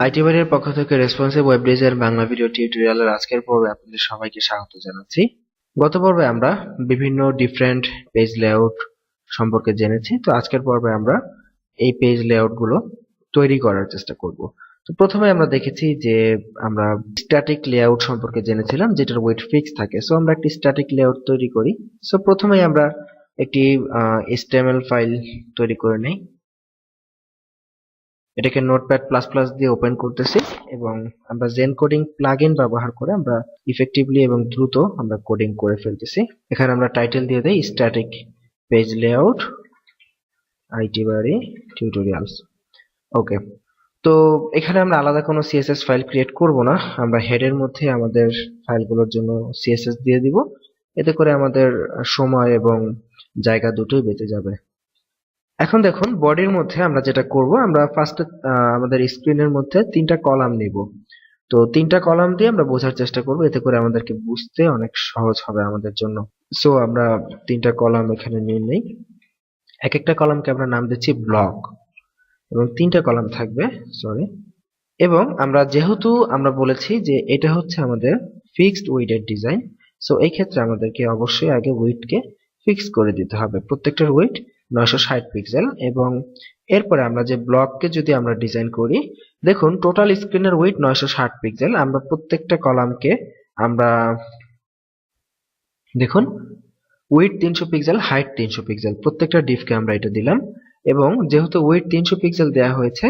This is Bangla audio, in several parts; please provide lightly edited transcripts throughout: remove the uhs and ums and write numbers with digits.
আইটি বাড়ির পক্ষ থেকে responsive web design Bangla video টিউটোরিয়ালের আজকের পর্বে আপনাদের সবাইকে স্বাগত জানাচ্ছি। গত পর্বে আমরা বিভিন্ন ডিফারেন্ট পেজ লেআউট সম্পর্কে জেনেছি। তো আজকের পর্বে আমরা এই পেজ লেআউট গুলো তৈরি করার চেষ্টা করব। তো প্রথমে আমরা দেখেছি যে আমরা স্ট্যাটিক লেআউট সম্পর্কে জেনেছিলাম, যেটার ওয়েট ফিক্স থাকে। সো আমরা একটি স্ট্যাটিক লেআউট তৈরি করি। সো প্রথমেই আমরা একটি HTML ফাইল তৈরি করে নেই। এটাকে নোটপ্যাড প্লাস প্লাস দিয়ে ওপেন করতেছি এবং আমরা জেন কোডিং প্লাগইন ব্যবহার করে আমরা ইফেক্টিভলি এবং দ্রুত আমরা কোডিং করে ফেলতেছি। এখানে আমরা টাইটেল দিয়ে দেই স্ট্যাটিক পেজ লেআউট আইটি বাড়ি টিউটোরিয়ালস। ওকে, তো এখানে আমরা আলাদা কোনো সিএসএস ফাইল ক্রিয়েট করব না। আমরা হেডের মধ্যে আমাদের ফাইলগুলোর জন্য সিএসএস দিয়ে দিব। এতে করে আমাদের সময় এবং জায়গা দুটোই বেঁচে যাবে। এখন দেখুন, বডির মধ্যে আমরা যেটা করব, আমরা ফার্স্টে আমাদের স্ক্রিনের মধ্যে তিনটা কলাম নিব। তো তিনটা কলাম দিয়ে আমরা বোঝার চেষ্টা করব, এতে করে আমাদেরকে বুঝতে অনেক সহজ হবে আমাদের জন্য। সো আমরা তিনটা কলাম এখানে নিয়ে নেই। এক একটা কলামকে আমরা নাম দিচ্ছি ব্লক এবং তিনটা কলাম থাকবে, সরি। এবং আমরা যেহেতু আমরা বলেছি যে এটা হচ্ছে আমাদের ফিক্সড উইডথের ডিজাইন, সো এই ক্ষেত্রে আমাদেরকে অবশ্যই আগে উইডথকে ফিক্স করে দিতে হবে। প্রত্যেকটার উইডথ 960 পিক্সেল। এবং এরপরে আমরা যে ব্লককে যদি আমরা ডিজাইন করি, দেখুন টোটাল স্ক্রিনের উইডথ 960 পিক্সেল। আমরা প্রত্যেকটা কলামকে আমরা দেখুন উইডথ 300 পিক্সেল, হাইট 300 পিক্সেল, প্রত্যেকটা ডিভকে আমরা এটা দিলাম। এবং যেহেতু উইডথ 300 পিক্সেল দেওয়া হয়েছে,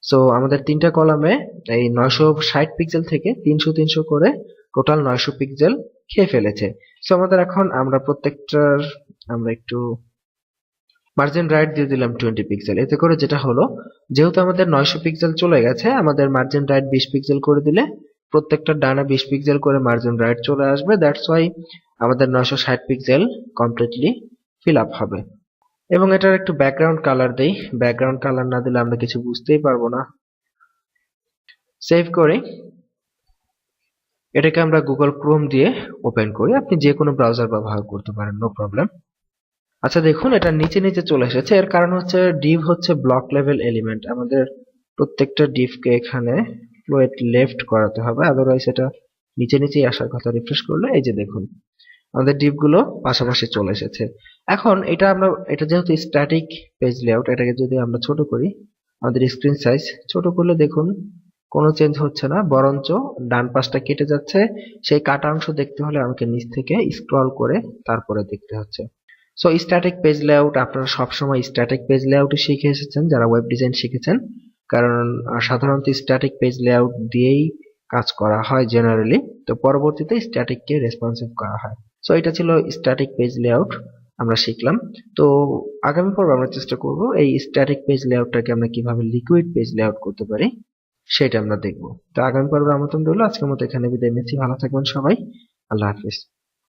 সো আমাদের তিনটা কলামে এই 960 পিক্সেল থেকে 300 300 করে টোটাল 900 পিক্সেল খেয়ে ফেলেছে। সো আমাদের এখন আমরা প্রত্যেকটার আমরা একটু মার্জিন রাইট দিয়ে দিলাম 20 পিক্সেল। এতে করে যেটা হলো, যেহেতু আমাদের 900 পিক্সেল চলে গেছে, আমাদের মার্জিন রাইট 20 পিক্সেল করে দিলে প্রত্যেকটা ডানা 20 পিক্সেল করে মার্জিন রাইট চলে আসবে। দ্যাটস ওয়াই আমাদের 960 পিক্সেল কমপ্লিটলি ফিল আপ হবে। এবং এটার একটু ব্যাকগ্রাউন্ড কালার দেই। ব্যাকগ্রাউন্ড কালার না দিলে আমরা কিছু বুঝতেই পারবো না। সেভ করে এটাকে আমরা গুগল ক্রোম দিয়ে ওপেন করি। আপনি যে কোনো ব্রাউজার ব্যবহার করতে পারেন, নো প্রবলেম। আচ্ছা দেখুন, এটা নিচে নিচে চলে এসেছে। এর কারণ হচ্ছে ডিভ হচ্ছে ব্লক লেভেল এলিমেন্ট। আমাদের প্রত্যেকটা ডিভকে এখানে ওয়েট লেফট করাতে হবে, আদারওয়াইজ এটা নিচে নিচেই আসার কথা। রিফ্রেশ করলে এই যে দেখুন আমাদের ডিভগুলো পাশাপাশি চলে এসেছে। এখন এটা যেহেতু স্ট্যাটিক পেজ লেআউট, এটাকে যদি আমরা ছোট করি, আমাদের স্ক্রিন সাইজ ছোট করলে দেখুন কোনো চেঞ্জ হচ্ছে না, বরঞ্চ ডান পাশটা কেটে যাচ্ছে। সেই কাটা অংশ দেখতে হলে আমাকে নিচ থেকে স্ক্রল করে তারপরে দেখতে হচ্ছে। সো স্ট্যাটিক পেজ লেআউট, আপনারা সবসময় স্ট্যাটিক পেজ লেআউট শিখে এসেছেন যারা ওয়েব ডিজাইন শিখেছেন, কারণ সাধারণত স্ট্যাটিক পেজ লেআউট দিয়েই কাজ করা হয় জেনারেলি। তো পরবর্তীতে স্ট্যাটিককে রেসপন্সিভ করা হয়। সো এটা ছিল স্ট্যাটিক পেজ লেআউট আমরা শিখলাম। তো আগামী পর্বে আমরা চেষ্টা করব এই স্ট্যাটিক পেজ লেআউটটাকে আমরা কিভাবে লিকুইড পেজ লেআউট করতে পারি সেটা আমরা দেখব। তো আগামী পর্বে আমন্ত্রণ রইল। আজকের মতো এখানে বিদায় নিচ্ছি। ভালো থাকবেন সবাই। আল্লাহ হাফিজ।